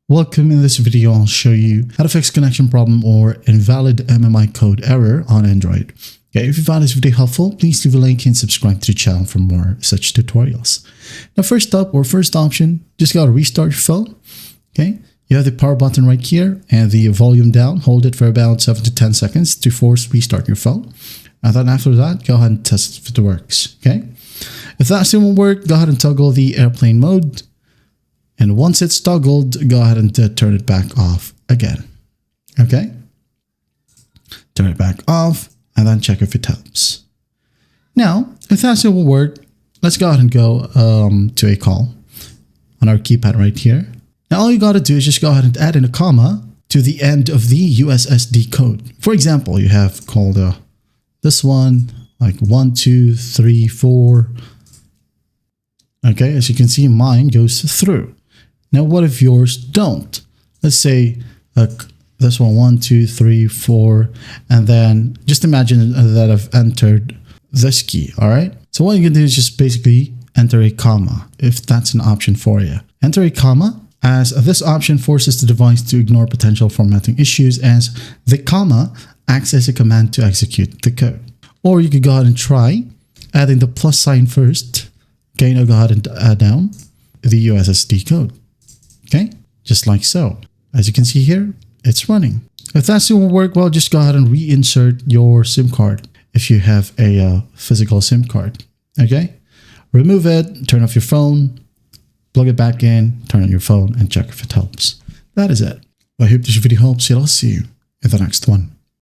Welcome. In this video, I'll show you how to fix connection problem or invalid MMI code error on Android. Okay, if you found this video helpful, please leave a like and subscribe to the channel for more such tutorials. Now, first option, just gotta restart your phone. Okay, you have the power button right here and the volume down. Hold it for about 7 to 10 seconds to force restart your phone. And then after that, go ahead and test if it works. Okay, if that still won't work, go ahead and toggle the airplane mode. And once it's toggled, go ahead and turn it back off again. Okay? Turn it back off and then check if it helps. Now, if that still will work, let's go ahead and go to a call on our keypad right here. Now, all you got to do is just go ahead and add in a comma to the end of the USSD code. For example, you have called this one like 1, 2, 3, 4. Okay, as you can see, mine goes through. Now, what if yours don't? Let's say this one, 1, 2, 3, 4, and then just imagine that I've entered this key, all right? So what you can do is just basically enter a comma, if that's an option for you. Enter a comma, as this option forces the device to ignore potential formatting issues, as the comma acts as a command to execute the code. Or you could go ahead and try adding the plus sign first. Okay, now go ahead and add down the USSD code. Okay, just like so. As you can see here, it's running. If that still won't work, well, just go ahead and reinsert your SIM card if you have a physical SIM card. Okay, remove it, turn off your phone, plug it back in, turn on your phone, and check if it helps. That is it. I hope this video helps. I'll see you in the next one.